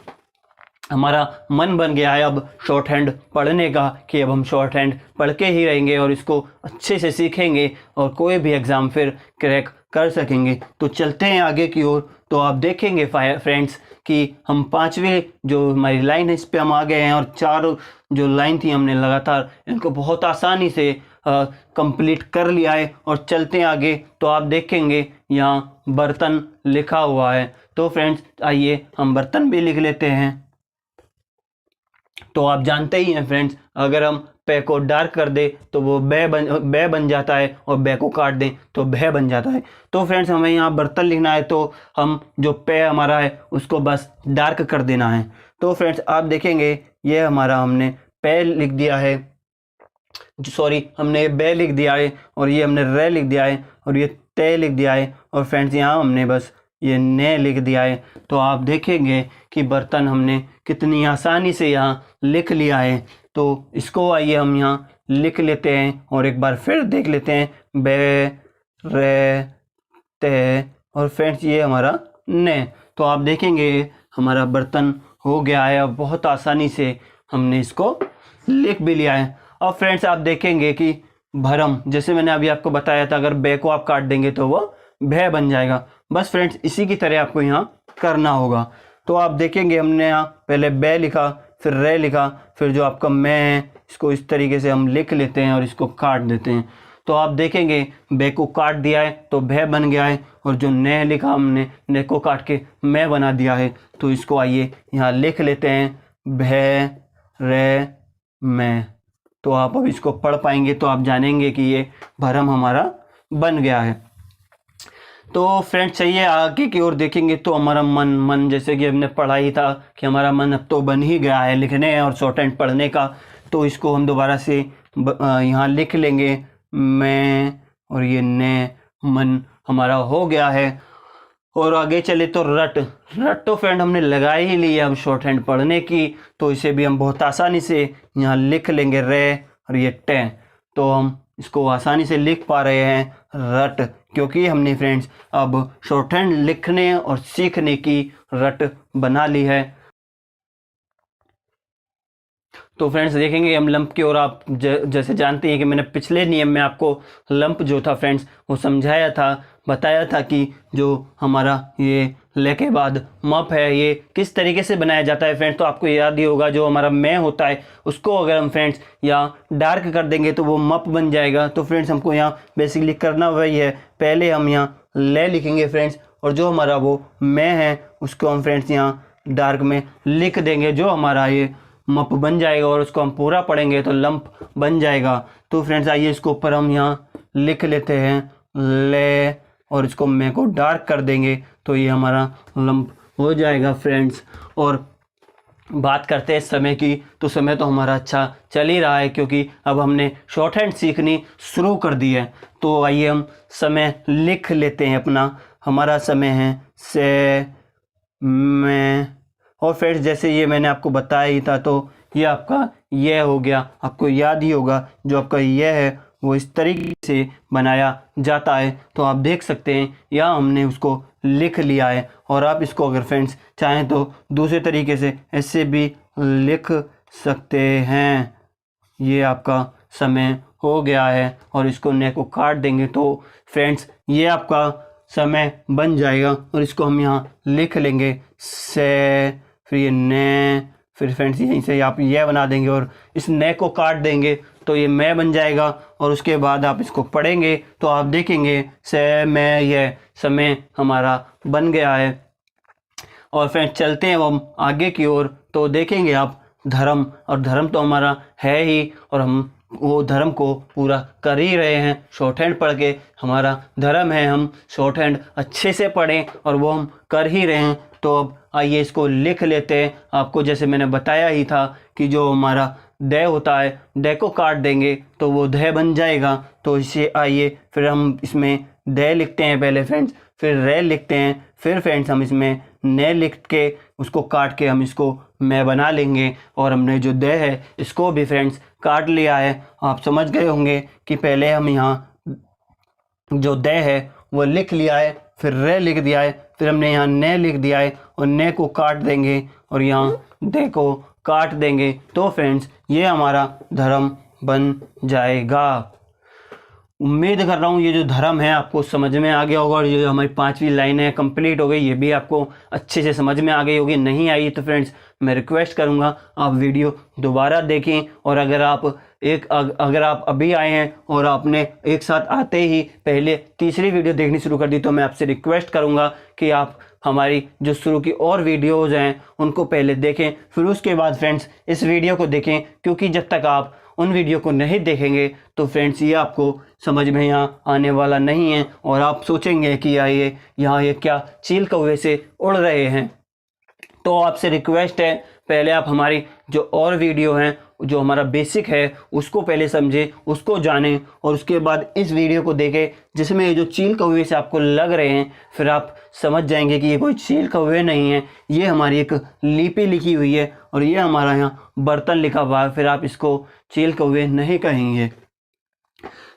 हमारा मन बन गया है अब शॉर्ट हैंड पढ़ने का, कि अब हम शॉर्ट हैंड पढ़ के ही रहेंगे और इसको अच्छे से सीखेंगे और कोई भी एग्ज़ाम फिर क्रैक कर सकेंगे। तो चलते हैं आगे की ओर। तो आप देखेंगे फ्रेंड्स कि हम 5वीं जो हमारी लाइन है इस पे हम आ गए हैं और 4 जो लाइन थी हमने लगातार इनको बहुत आसानी से कंप्लीट कर लिया है। और चलते हैं आगे तो आप देखेंगे यहाँ बर्तन लिखा हुआ है। तो फ्रेंड्स आइए हम बर्तन भी लिख लेते हैं। तो आप जानते ही हैं फ्रेंड्स, अगर हम पे को डार्क कर दे तो वो बे बन जाता है और बे को काट दें तो भे बन जाता है। तो फ्रेंड्स हमें यहाँ बर्तन लिखना है, तो हम जो पे हमारा है उसको बस डार्क कर देना है। तो फ्रेंड्स आप देखेंगे ये हमारा हमने पे लिख दिया है, सॉरी हमने बे लिख दिया है और ये हमने रे लिख दिया है और ये ते लिख दिया है और फ्रेंड्स यहाँ हमने बस ये ने लिख दिया है। तो आप देखेंगे कि बर्तन हमने कितनी आसानी से यहाँ लिख लिया है। तो इसको आइए हम यहाँ लिख लेते हैं और एक बार फिर देख लेते हैं बे रे ते और फ्रेंड्स ये हमारा ने। तो आप देखेंगे हमारा बर्तन हो गया है। अब बहुत आसानी से हमने इसको लिख भी लिया है। अब फ्रेंड्स आप देखेंगे कि भरम, जैसे मैंने अभी आपको बताया था, अगर बे को आप काट देंगे तो वो भे बन जाएगा। बस फ्रेंड्स इसी की तरह आपको यहाँ करना होगा। तो आप देखेंगे हमने यहाँ पहले बे लिखा, फिर रे लिखा, फिर जो आपका मैं है इसको इस तरीके से हम लिख लेते हैं और इसको काट देते हैं। तो आप देखेंगे बे को काट दिया है तो भे बन गया है और जो ने लिखा हमने ने को काट के मैं बना दिया है। तो इसको आइए यहाँ लिख लेते हैं भे रे मैं। तो आप अब इसको पढ़ पाएंगे तो आप जानेंगे कि ये भरम हमारा बन गया है। तो फ्रेंड्स चाहिए आगे की ओर देखेंगे तो हमारा मन जैसे कि हमने पढ़ा ही था कि हमारा मन अब तो बन ही गया है लिखने और शॉर्ट हैंड पढ़ने का। तो इसको हम दोबारा से यहाँ लिख लेंगे मैं और ये ने, मन हमारा हो गया है। और आगे चले तो रट तो फ्रेंड हमने लगा ही लिया अब शॉर्ट हैंड पढ़ने की, तो इसे भी हम बहुत आसानी से यहाँ लिख लेंगे रे और ये टे। तो हम इसको आसानी से लिख पा रहे हैं रट, क्योंकि हमने फ्रेंड्स अब शॉर्ट हैंड लिखने और सीखने की रट बना ली है। तो फ्रेंड्स देखेंगे हम लंप की ओर। आप जैसे जानते हैं कि मैंने पिछले नियम में आपको लंप जो था फ्रेंड्स वो समझाया था, बताया था कि जो हमारा ये ले के बाद मप है ये किस तरीके से बनाया जाता है फ्रेंड्स। तो आपको याद ही होगा जो हमारा मैं होता है उसको अगर हम फ्रेंड्स यहाँ डार्क कर देंगे तो वो मप बन जाएगा। तो फ्रेंड्स हमको यहाँ बेसिकली करना वही है, पहले हम यहाँ ले लिखेंगे फ्रेंड्स और जो हमारा वो मैं है उसको हम फ्रेंड्स यहाँ डार्क में लिख देंगे, जो हमारा ये मप बन जाएगा और उसको हम पूरा पढ़ेंगे तो लंप बन जाएगा। तो फ्रेंड्स आइए इसको ऊपर हम यहाँ लिख लेते हैं ले और इसको मैं को डार्क कर देंगे तो ये हमारा लंप हो जाएगा फ्रेंड्स। और बात करते हैं समय की, तो समय तो हमारा अच्छा चल ही रहा है क्योंकि अब हमने शॉर्ट हैंड सीखनी शुरू कर दी है। तो आइए हम समय लिख लेते हैं अपना। हमारा समय है से मैं और फ्रेंड्स जैसे ये मैंने आपको बताया ही था, तो ये आपका ये हो गया। आपको याद ही होगा जो आपका ये है वो इस तरीके से बनाया जाता है। तो आप देख सकते हैं यहाँ हमने उसको लिख लिया है। और आप इसको अगर फ्रेंड्स चाहें तो दूसरे तरीके से ऐसे भी लिख सकते हैं। ये आपका समय हो गया है और इसको ने को काट देंगे तो फ्रेंड्स ये आपका समय बन जाएगा। और इसको हम यहाँ लिख लेंगे से, फिर ये ने, फिर फ्रेंड्स यहीं से आप ये बना देंगे और इस ने को काट देंगे तो ये मैं बन जाएगा। और उसके बाद आप इसको पढ़ेंगे तो आप देखेंगे से मैं, ये समय हमारा बन गया है। और फ्रेंड्स चलते हैं हम आगे की ओर, तो देखेंगे आप धर्म, और धर्म तो हमारा है ही और हम वो धर्म को पूरा कर ही रहे हैं शॉर्ट हैंड पढ़ के। हमारा धर्म है हम शॉर्ट हैंड अच्छे से पढ़ें और वो हम कर ही रहे हैं। तो अब आइए इसको लिख लेते हैं। आपको जैसे मैंने बताया ही था कि जो हमारा द होता है, द को काट देंगे तो वो ध बन जाएगा। तो इसे आइए फिर हम इसमें द लिखते हैं पहले फ्रेंड्स, फिर रे लिखते हैं, फिर फ्रेंड्स हम इसमें ने लिख के उसको काट के हम इसको मैं बना लेंगे। और हमने जो द है इसको भी फ्रेंड्स काट लिया है। आप समझ गए होंगे कि पहले हम यहाँ जो द है वो लिख लिया है, फिर रे लिख दिया है, फिर हमने यहाँ ने लिख दिया है और ने को काट देंगे और यहाँ द को काट देंगे। तो फ्रेंड्स ये हमारा धर्म बन जाएगा। उम्मीद कर रहा हूँ ये जो धर्म है आपको समझ में आ गया होगा और ये जो हमारी 5वीं लाइन है कंप्लीट हो गई, ये भी आपको अच्छे से समझ में आ गई होगी। नहीं आई तो फ्रेंड्स मैं रिक्वेस्ट करूँगा आप वीडियो दोबारा देखें। और अगर आप अभी आए हैं और आपने एक साथ आते ही पहले तीसरी वीडियो देखनी शुरू कर दी तो मैं आपसे रिक्वेस्ट करूँगा कि आप हमारी जो शुरू की और वीडियोज़ हैं उनको पहले देखें, फिर उसके बाद फ्रेंड्स इस वीडियो को देखें। क्योंकि जब तक आप उन वीडियो को नहीं देखेंगे तो फ्रेंड्स ये आपको समझ में यहाँ आने वाला नहीं है और आप सोचेंगे कि ये यहाँ ये क्या चील कौवे से उड़ रहे हैं। तो आपसे रिक्वेस्ट है पहले आप हमारी जो और वीडियो हैं, जो हमारा बेसिक है उसको पहले समझें, उसको जानें और उसके बाद इस वीडियो को देखें जिसमें ये जो चील कौवे से आपको लग रहे हैं, फिर आप समझ जाएंगे कि ये कोई चील कौवे नहीं है, ये हमारी एक लिपि लिखी हुई है और ये हमारा यहाँ बर्तन लिखा हुआ है। फिर आप इसको चील कौवे नहीं कहेंगे।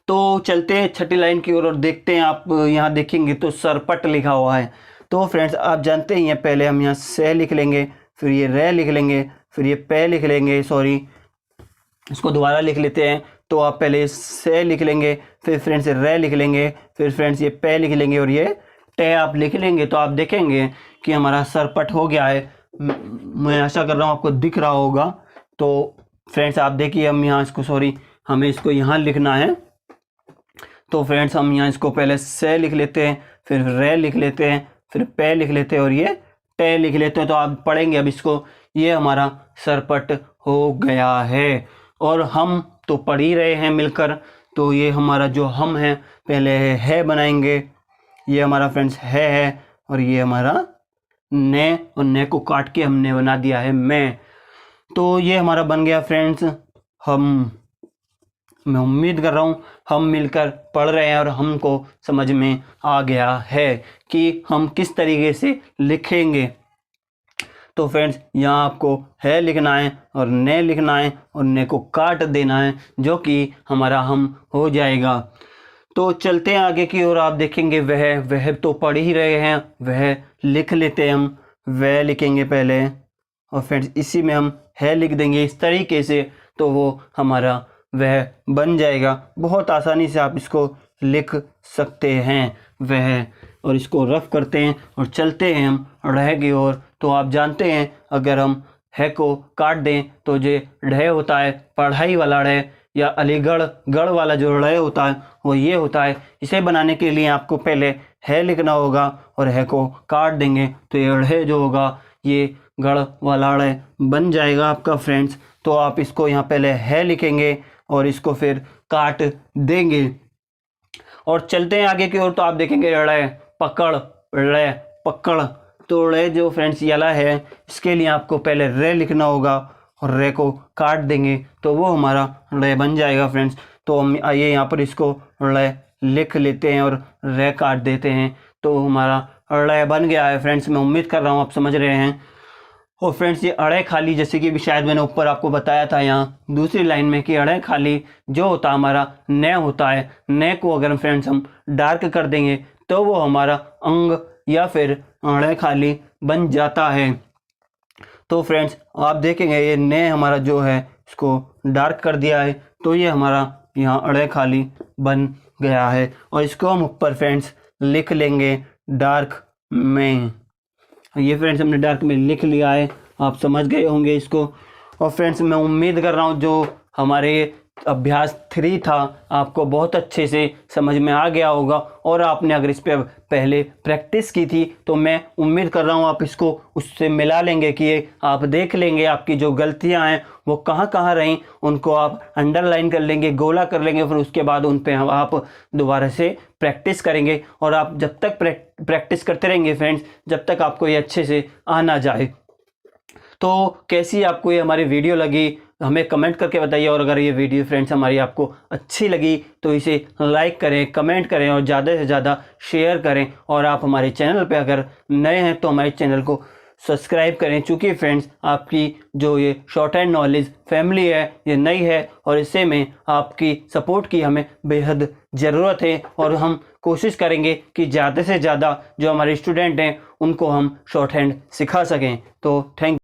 तो चलते हैं छठी लाइन की ओर और देखते हैं। आप यहाँ देखेंगे तो सरपट लिखा हुआ है। तो फ्रेंड्स आप जानते ही हैं पहले हम यहाँ से लिख लेंगे, फिर ये रे लिख लेंगे, फिर ये पे लिख लेंगे, सॉरी इसको दोबारा लिख लेते हैं। तो आप पहले से लिख लेंगे, फिर फ्रेंड्स रे लिख लेंगे, फिर फ्रेंड्स ये पे लिख लेंगे और ये टे आप लिख लेंगे। तो आप देखेंगे कि हमारा सरपट हो गया है। मैं आशा कर रहा हूँ आपको दिख रहा होगा। तो फ्रेंड्स आप देखिए हम यहाँ इसको, सॉरी हमें इसको यहाँ लिखना है। तो फ्रेंड्स हम यहाँ इसको पहले से लिख लेते हैं, फिर रे लिख लेते हैं, फिर पे लिख लेते हैं और ये टे लिख लेते हैं। तो आप पढ़ेंगे अब इसको, ये हमारा सरपट हो गया है। और हम तो पढ़ ही रहे हैं मिलकर। तो ये हमारा जो हम है पहले है बनाएंगे, ये हमारा फ्रेंड्स है और ये हमारा ने, और ने को काट के हमने बना दिया है मैं। तो ये हमारा बन गया फ्रेंड्स हम। मैं उम्मीद कर रहा हूँ हम मिलकर पढ़ रहे हैं और हमको समझ में आ गया है कि हम किस तरीके से लिखेंगे। तो फ्रेंड्स यहाँ आपको है लिखना है और ने लिखना है और ने को काट देना है, जो कि हमारा हम हो जाएगा। तो चलते हैं आगे की ओर। आप देखेंगे वह तो पढ़ ही रहे हैं, वह लिख लेते हैं हम, वह लिखेंगे पहले और फ्रेंड्स इसी में हम है लिख देंगे इस तरीके से। तो वो हमारा वह बन जाएगा। बहुत आसानी से आप इसको लिख सकते हैं वह। और इसको रफ करते हैं और चलते हैं हम ढ़ की ओर। तो आप जानते हैं अगर हम है को काट दें तो जो ढ़ होता है पढ़ाई वाला ढ़, या अलीगढ़ गढ़ वाला जो ढ़ होता है वो ये होता है। इसे बनाने के लिए आपको पहले है लिखना होगा और है को काट देंगे तो ये ढ़ जो होगा ये गढ़ वाला ढ़ बन जाएगा आपका फ्रेंड्स। तो आप इसको यहाँ पहले है लिखेंगे और इसको फिर काट देंगे और चलते हैं आगे की ओर। तो आप देखेंगे ड़ पकड़, ड़ पकड़। तो ड़ जो फ्रेंड्स यला है इसके लिए आपको पहले रे लिखना होगा और रे को काट देंगे तो वो हमारा ड़ बन जाएगा फ्रेंड्स। तो हम आइए यहाँ पर इसको ड़ लिख लेते हैं और रे काट देते हैं। तो हमारा ड़ बन गया है फ्रेंड्स। मैं उम्मीद कर रहा हूँ आप समझ रहे हैं। और फ्रेंड्स ये अड़े खाली, जैसे कि भी शायद मैंने ऊपर आपको बताया था यहाँ दूसरी लाइन में, कि अड़े खाली जो होता है हमारा न होता है, न को अगर फ्रेंड्स हम डार्क कर देंगे तो वो हमारा अंग या फिर अड़े खाली बन जाता है। तो फ्रेंड्स आप देखेंगे ये न हमारा जो है इसको डार्क कर दिया है, तो ये हमारा यहाँ अड़े खाली बन गया है। और इसको हम ऊपर फ्रेंड्स लिख लेंगे डार्क में। ये फ्रेंड्स हमने डार्क में लिख लिया है, आप समझ गए होंगे इसको। और फ्रेंड्स मैं उम्मीद कर रहा हूँ जो हमारे अभ्यास 3 था आपको बहुत अच्छे से समझ में आ गया होगा, और आपने अगर इस पे पहले प्रैक्टिस की थी तो मैं उम्मीद कर रहा हूँ आप इसको उससे मिला लेंगे, कि ये आप देख लेंगे आपकी जो गलतियाँ हैं वो कहाँ कहाँ रहीं, उनको आप अंडरलाइन कर लेंगे, गोला कर लेंगे, फिर उसके बाद उन पे आप दोबारा से प्रैक्टिस करेंगे। और आप जब तक प्रैक्टिस करते रहेंगे फ्रेंड्स, जब तक आपको ये अच्छे से आ ना जाए। तो कैसी आपको ये हमारी वीडियो लगी हमें कमेंट करके बताइए, और अगर ये वीडियो फ्रेंड्स हमारी आपको अच्छी लगी तो इसे लाइक करें, कमेंट करें और ज़्यादा से ज़्यादा शेयर करें। और आप हमारे चैनल पे अगर नए हैं तो हमारे चैनल को सब्सक्राइब करें, चूँकि फ्रेंड्स आपकी जो ये शॉर्ट हैंड नॉलेज फैमिली है ये नई है, और इससे में आपकी सपोर्ट की हमें बेहद ज़रूरत है। और हम कोशिश करेंगे कि ज़्यादा से ज़्यादा जो हमारे स्टूडेंट हैं उनको हम शॉर्ट हैंड सिखा सकें। तो थैंक